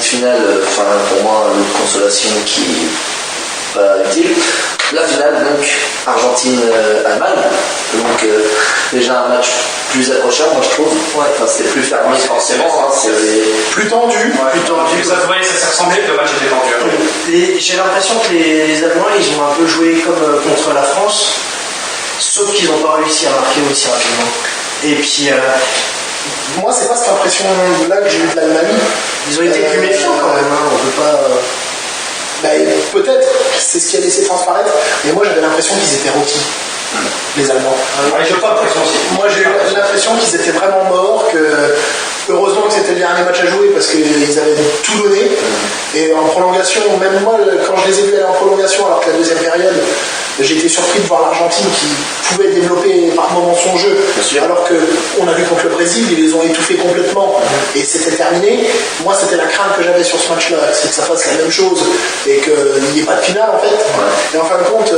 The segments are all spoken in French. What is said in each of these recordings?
finale, pour moi, une consolation qui n'est pas utile. La finale, donc, Argentine-Allemagne. Donc, déjà un match plus accrocheur, moi je trouve. C'était plus fermé, forcément. Plus tendu. Plus tendu. Ça se voyait, ça s'est ressemblé, le match était tendu. J'ai l'impression que les Allemands, ils ont un peu joué comme contre la France, sauf qu'ils n'ont pas réussi à marquer aussi rapidement. Et puis, moi, c'est pas cette impression-là que j'ai eu de l'Allemagne. Ils ont été plus méfiants quand même, hein. On peut pas. Peut-être, c'est ce qui a laissé transparaître, mais moi j'avais l'impression qu'ils étaient rôtis, les Allemands. J'ai pas l'impression aussi. Moi j'ai eu l'impression qu'ils étaient vraiment morts, que heureusement que c'était le dernier match à jouer parce qu'ils avaient tout donné. Et en prolongation, même moi, quand je les ai vus aller en prolongation, alors que la deuxième période, j'ai été surpris de voir l'Argentine qui pouvait développer par moments son jeu, alors qu'on a vu contre le Brésil, ils les ont étouffés complètement et c'était terminé. Moi, c'était la crainte que j'avais sur ce match-là, c'est que ça fasse la même chose et qu'il n'y ait pas de finale en fait. Et en fin de compte,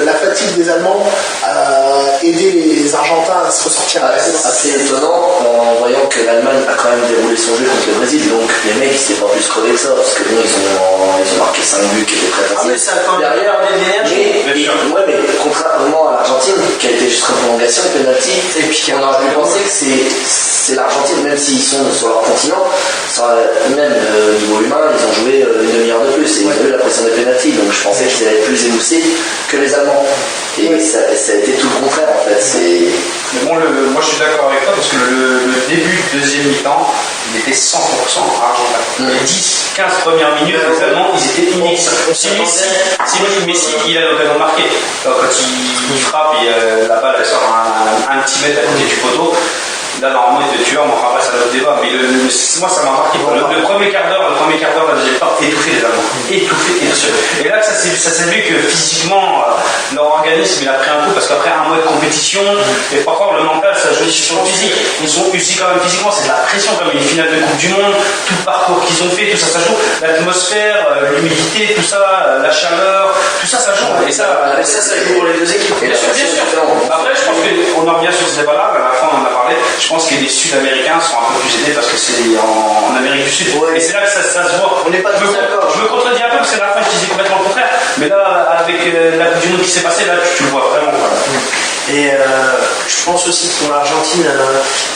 la fatigue des Allemands a aidé les Argentins à se ressortir. C'est assez étonnant en voyant que l'Allemagne a quand même déroulé son jeu contre le Brésil, donc les mecs ils s'étaient pas plus crevés que ça, parce que bon, ils ont marqué 5 buts qui étaient très faciles. Mais ça a quand même derrière l'énergie. Mais contrairement à l'Argentine qui a été jusqu'en prolongation, penalty, et puis on aurait pu penser que c'est l'Argentine, même s'ils sont sur leur continent, même niveau humain, ils ont joué une demi-heure de plus et ils ont eu la pression des penalty, donc je pensais qu'ils allaient être plus émoussés que les Allemands. Et ça a été tout le contraire en fait. Mais bon, moi je suis d'accord avec toi parce que le début de deuxième mi-temps, il était 100% argentin. Les 10-15 premières minutes, les Allemands, ils étaient inexistants. C'est Messi, il a l'occasion de marquer. Quand il frappe et la balle elle sort un petit mètre à côté du poteau, là normalement il était tueur, mais enfin c'est un autre débat. Mais moi ça m'a marqué. Le premier quart d'heure, la deuxième part, étouffé les Allemands. Étouffé. Et là ça s'est vu que physiquement leur organisme il a pris un coup parce qu'après un mois de compétition, et parfois le mental ça joue sur le physique. Ils ont usé quand même physiquement, c'est de la pression comme une finale de Coupe du Monde, tout le parcours qu'ils ont fait, tout ça joue. L'atmosphère, l'humidité, tout ça, la chaleur, tout ça joue. Et ça joue pour les deux équipes. Bien sûr. Après je pense qu'on en revient sur ce débat là, à la fin on en a parlé. Je pense que les Sud-Américains sont un peu plus aidés parce que c'est en Amérique du Sud. Et c'est là que ça se voit. On n'est pas tous d'accord. Je me contredis un peu parce que à la fin je disais complètement le contraire. Mais là, avec la Coupe du Monde qui s'est passée, là tu le vois vraiment. Et je pense aussi que pour l'Argentine,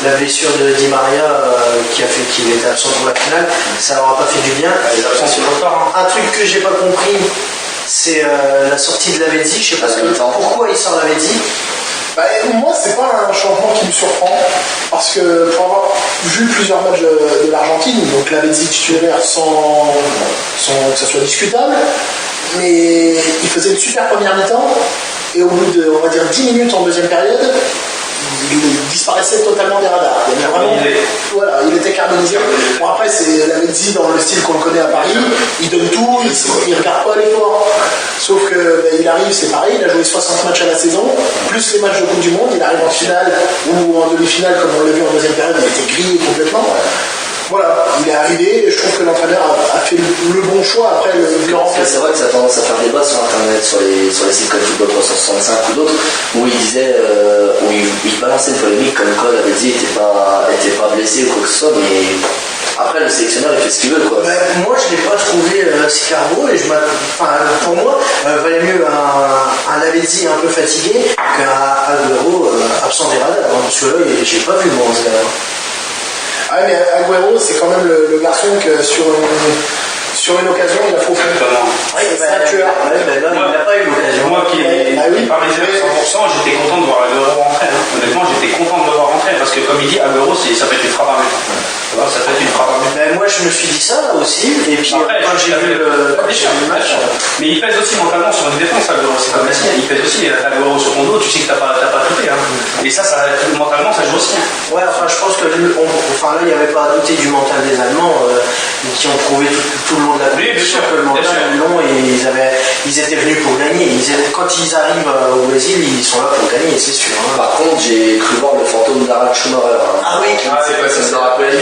la blessure de Di Maria qui a fait qu'il était absent pour la finale, ça leur a pas fait du bien. Un truc que j'ai pas compris, c'est la sortie de Lavezzi. Je sais pas pourquoi il sort Lavezzi. Moi, c'est pas un changement qui me surprend parce que pour avoir vu plusieurs matchs de l'Argentine, donc Lavezzi titulaire sans que ça soit discutable, mais il faisait une super première mi-temps et au bout de, on va dire, 10 minutes en deuxième période, il disparaissait totalement des radars. Il était carbonisé. Bon, après, c'est Lavezzi dans le style qu'on le connaît à Paris, il donne tout, il regarde pas l'effort. Sauf que il arrive, c'est pareil, il a joué 60 matchs à la saison, plus les matchs de Coupe du Monde, il arrive en finale ou en demi-finale, comme on l'a vu en deuxième période, il était grillé complètement. Voilà, il est arrivé et je trouve que l'entraîneur a fait le bon choix. Après, c'est vrai que ça a tendance à faire débat sur internet, sur les sites comme Football 365 ou d'autres, où il disait, où il balançait une polémique comme quoi Lavezzi était pas blessé ou quoi que ce soit, mais après le sélectionneur il fait ce qu'il veut quoi. Moi je l'ai pas trouvé si carbo et pour moi valait mieux un Lavezzi un peu fatigué qu'un Agüero absent des radars, parce que là j'ai pas vu moi ce gars-là. Ah mais Agüero c'est quand même le garçon que sur une occasion il a faux fait. C'est un tueur. Il n'a pas eu l'occasion. Moi qui est parisien à 100%, j'étais content de voir Agüero rentrer. Honnêtement j'étais content de le voir rentrer parce que comme il dit Agüero ça peut être une frappe à but. Ça peut être une frappe à but. Moi je me suis dit ça aussi et puis après, quand j'ai vu le match. Mais il pèse aussi mentalement sur une défense Agüero, c'est comme Messi, il pèse aussi, Agüero sur ton dos, tu sais que t'as pas tout fait. Et ça mentalement ça joue aussi. Ouais, je pense que là il n'y avait pas à douter du mental des Allemands qui ont prouvé tout le long de la compétition que le mental est long et ils étaient venus pour gagner. Quand ils arrivent au Brésil, ils sont là pour gagner, c'est sûr. Par contre, j'ai cru voir le fantôme d'Harald Schumacher. Ah oui, ça me rappelle,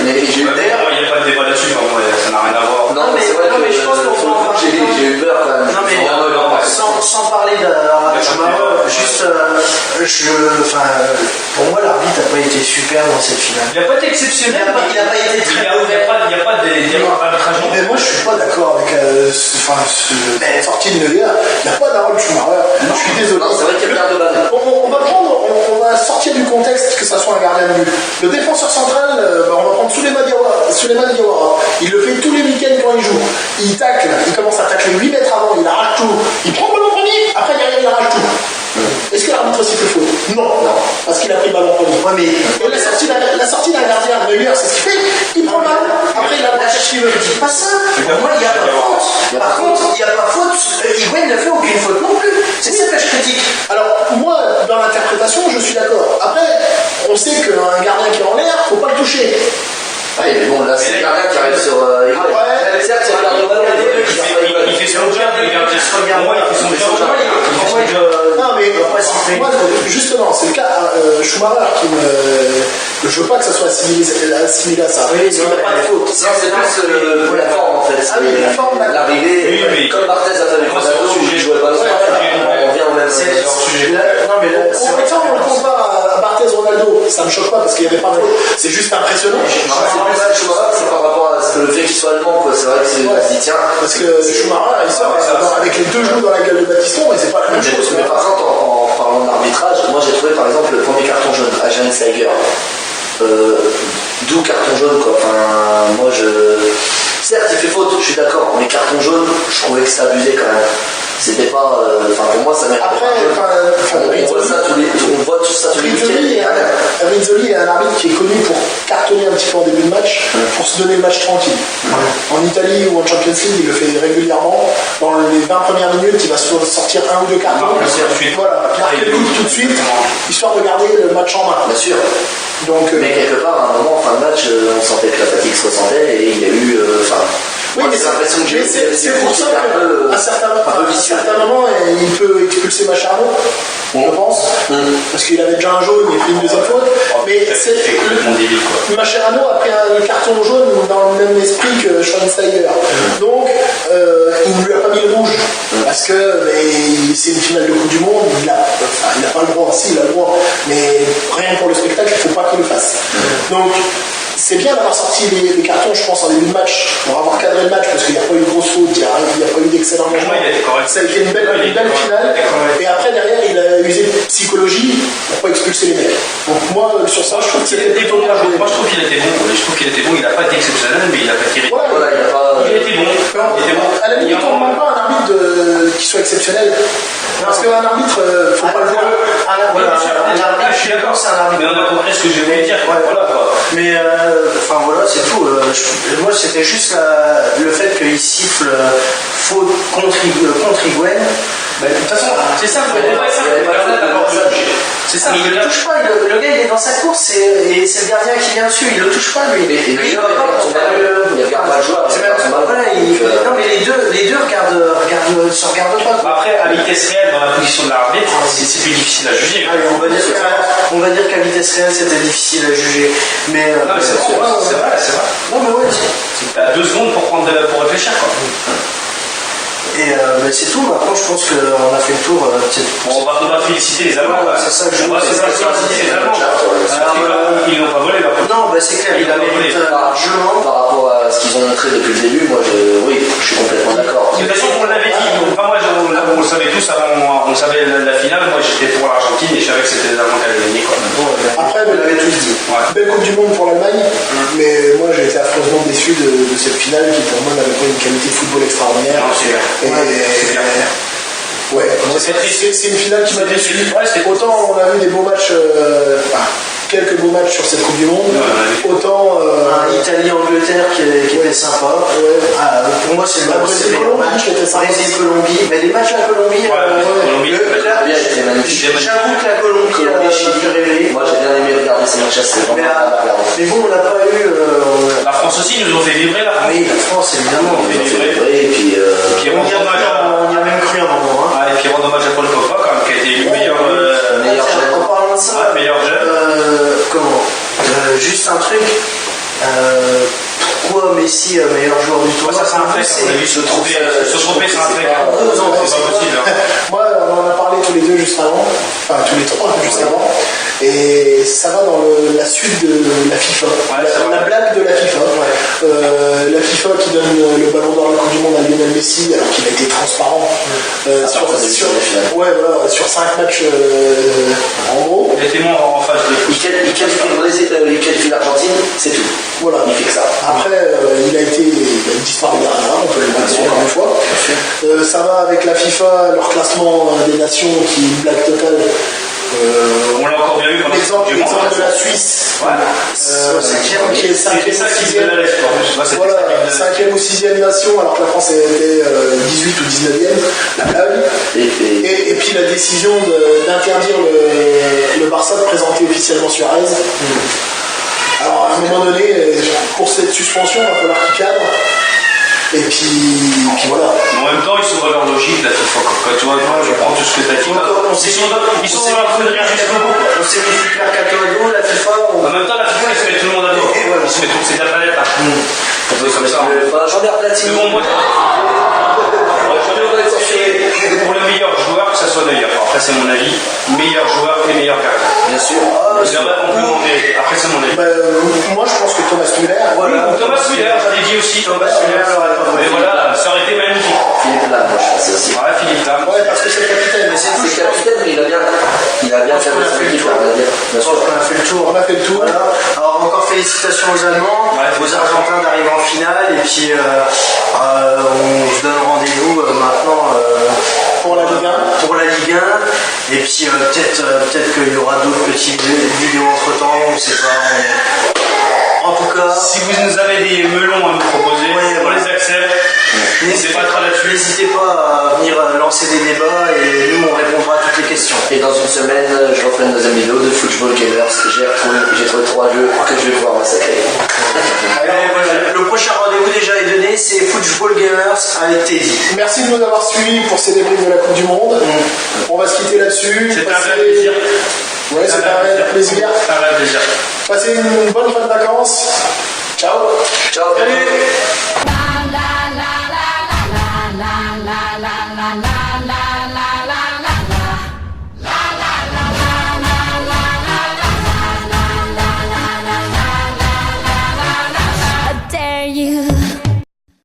mais j'ai eu d'ailleurs, il n'y a pas de débat là-dessus, ça n'a rien à voir. Non, mais je pense qu'on peut en parler. J'ai eu peur quand même. Non, mais sans parler d'Harald Schumacher, juste, pour moi, l'arbitre n'a pas été super dans cette finale. Il n'a pas été exceptionnel. Il n'a pas été très mauvais. Il n'y a pas d'arbitrage. Mais moi, je suis pas d'accord avec cette sortie de Neuer. Il n'y a pas d'Harold Schumacher. Je suis désolé. Non, c'est vrai qu'il y a plein de balles. On va sortir du contexte que ça soit un gardien de but. Le défenseur central, on va prendre Souleymane Diawara. Il le fait tous les week-ends quand il joue. Il tacle, il commence à tacler 8 mètres avant, il arrache tout. Il prend le ballon premier, après il arrache tout. Est-ce que l'arbitre siffle faute? Non. Parce qu'il a pris le ballon premier. Ouais, mais et la sortie d'un gardien, Neuer, c'est ce qu'il fait. Il prend le ballon, après il a la cherche qu'il veut. je dis pas ça. Pour moi, il n'y a pas faute. Par contre, il n'y a pas faute. Higuaín ne fait aucune faute non plus. C'est ça que je critique. Alors, moi, dans l'interprétation, je suis d'accord. Après, on sait qu'un gardien qui est en l'air, faut pas le toucher. Oui, mais bon, là, c'est le gardien qui arrive sur Higuaín. Certes, il regarde le ballon, il fait son job, il regarde. Moi, il fait son job. Non, mais moi, justement, c'est le cas Schumacher qui me. Je veux pas que ça soit assimilé à ça. Oui, parce qu'il n'y a pas de faute. Non, c'est plus la forme en fait. Ah oui, la forme, l'arrivée. Comme Barthez a fait avec Ronaldo, il joue le ballon. On vient au même sujet. Non, mais là, autant on le compare à Barthez Ronaldo, ça me choque pas parce qu'il n'y avait pas de faute. C'est juste impressionnant. C'est plus Schumacher, c'est par rapport à le fait qu'il soit allemand, quoi. C'est vrai que c'est tiens. Parce que Schumacher, il sort avec les deux genoux dans la gueule de Battiston et c'est pas la même chose. Mais par exemple, en parlant d'arbitrage, moi j'ai trouvé par exemple le premier carton jaune à Schweinsteiger. D'où carton jaune, quoi. Enfin, moi certes, il fait faute, je suis d'accord, mais carton jaune, je trouvais que c'était abusé quand même. C'était pas. Pour moi, ça m'a. Après, on voit tout ça tous les week-ends. Rizzoli est un arbitre qui est connu pour cartonner un petit peu en début de match, pour se donner le match tranquille. En Italie ou en Champions League, il le fait régulièrement. Dans les 20 premières minutes, il va sortir un ou deux cartons. Voilà, marquer le coup tout de suite, histoire de garder le match en main. Bien sûr. Donc, mais quelque part, à un moment, en fin de match, on sentait que la fatigue se ressentait et il y a eu. Oui, mais c'est l'impression que j'ai. C'est pour ça qu'à certains moments, il peut expulser Mascherano, je pense, parce qu'il avait déjà un jaune, il fait une deuxième faute. Mais Mascherano a pris un carton jaune dans le même esprit que Schweinsteiger. Donc, il ne lui a pas mis le rouge, parce que c'est une finale de Coupe du Monde, il n'a pas le droit, si, il a le droit, mais rien pour le spectacle, il ne faut pas qu'il le fasse. Donc, c'est bien d'avoir sorti les cartons, je pense, en début de match, pour avoir cadré le match, parce qu'il n'y a pas eu de grosse faute, il n'y a pas eu d'excellent engagement. Ça a été une belle finale. Et après, derrière, il a usé de psychologie pour pas expulser les mecs. Donc moi, sur ça, je trouve qu'il était plutôt bien joué. Moi, je trouve qu'il était bon. Il n'a pas été exceptionnel, mais il n'a pas tiré. Voilà, il était bon. À la limite, on ne demande pas un arbitre qui soit exceptionnel. Parce qu'un arbitre, faut pas le voir. Un arbitre, je suis d'accord, c'est un arbitre. Mais on a compris ce que je voulais dire. Mais voilà, c'est tout. Moi, c'était juste le fait qu'il siffle faute contre Higuaín. De toute façon, c'est ça, c'est ça. Mais il ne le touche pas. Le gars, il est dans sa course et c'est le gardien qui vient dessus. Il ne le touche pas, lui. Il ne regarde pas le joueur. Non, mais les deux se regardent pas. Après, à vitesse réelle, dans la position de l'arbitre, c'est plus difficile à juger. On va dire qu'à vitesse réelle, c'était difficile à juger. Mais c'est vrai. Non, mais ouais. T'as 2 secondes pour réfléchir, quoi. Mais c'est tout. Maintenant, je pense qu'on a fait le tour. On va féliciter les Allemands. C'est ça que je veux féliciter les Allemands. Ils n'ont pas volé leur coup. Non, c'est clair, il a mérité largement. Par rapport à ce qu'ils ont montré depuis le début, moi, je suis complètement d'accord. De toute façon, on l'avait dit. Moi, on le savait tous avant. On savait la finale. Moi, j'étais pour l'Argentine et je savais que c'était les Allemands qui allaient gagner. Après, vous l'avez tous dit. Belle Coupe du Monde pour l'Allemagne, mais moi, j'ai été affreusement déçu de cette finale qui, pour moi, n'avait pas une qualité de football extraordinaire. C'est une finale qui m'a déçu. Autant on a vu des beaux matchs, quelques beaux matchs sur cette Coupe du Monde, autant Italie-Angleterre qui était sympa. Pour moi, c'est le Brésil-Colombie qui était sympa. Brésil-Colombie, mais les matchs à Colombie, j'avoue que la Colombie m'a fait rêver. Moi, j'ai bien aimé regarder ces matchs, c'est vraiment mais bon, on n'a pas eu. La France aussi, ils nous ont fait vibrer là. Oui, la France, évidemment. Ils nous ont fait vibrer, et puis on y a même cru un moment. Et puis rendre hommage à Paul Pogba, quand même, qui a été élu meilleur jeune. En parlant de ça, meilleur jeune. Juste un truc. Pourquoi Messi meilleur joueur du tournoi? Ça, c'est un fait. On a vu ce trophée, c'est un fait. Moi, on en a parlé tous les deux juste avant. Enfin, tous les trois juste avant. Et ça va dans la suite de la FIFA, la blague de la FIFA. La FIFA qui donne le ballon d'or à la Coupe du Monde à Lionel Messi alors qu'il a été transparent sur 5 matchs en gros. Il était mort en phase de foot. Il qualifie l'Argentine, c'est tout. Voilà. Il fait que ça. Après, il a disparu derrière, on peut le dire encore une fois. Ça va avec la FIFA, leur classement des nations qui est une blague totale. On l'a encore bien vu pendant l'exemple de la Suisse, qui est 5e ou 6e nation, alors que la France était 18 ou 19e, la blague. Et puis la décision d'interdire le Barça de présenter officiellement Suarez. Alors à un moment donné, pour cette suspension, il va falloir qu'il cadre. Et puis voilà. En même temps, ils sont dans leur logique, la FIFA. Quand tu vois, je prends tout ce que tu as dit. Ils sont dans leur connerie jusqu'au bout. On s'est mis super catholique, la FIFA. En même temps, la FIFA, ils se mettent tout le monde à dos. Ils se mettent toutes ces planètes là. Comme ça. Jean-Pierre Platini. Pour le meilleur joueur, que ça soit d'ailleurs. Après, c'est mon avis. Meilleur joueur et meilleur gardien. Bien sûr. Après, c'est mon avis. Moi, je pense que Thomas Müller. Voilà. Thomas Müller, j'avais dit aussi. Thomas Müller. Mais voilà, ça aurait été magnifique. Philippe Lam, moi je pensais aussi. Ouais, Philippe Lam. Ouais, parce que c'est le capitaine. Mais c'est tout. C'est le capitaine, mais il a bien fait le tour. Bien sûr. On a fait le tour. Voilà. Alors, encore félicitations aux Allemands, aux Argentins d'arriver en finale. Et puis, on se donne rendez-vous maintenant pour la Ligue 1. Pour la Ligue 1. Et puis, peut-être qu'il y aura d'autres petites vidéos entre temps. On ne sait pas. En tout cas, si vous nous avez des melons à nous proposer, on les accepte. N'hésitez pas à venir lancer des débats et nous on répondra à toutes les questions. Et dans une semaine, je referai une deuxième vidéo de Football Gamers. J'ai trouvé 3 jeux que je vais pouvoir massacrer. Le prochain rendez-vous déjà est donné, c'est Football Gamers avec Teddy. Merci de nous avoir suivis pour ces débriefs de la Coupe du Monde. On va se quitter là-dessus. C'est un réel plaisir. Ouais, c'est un réel plaisir. C'est un réel plaisir. Passez une bonne fin de vacances. Ciao. Ciao. Salut.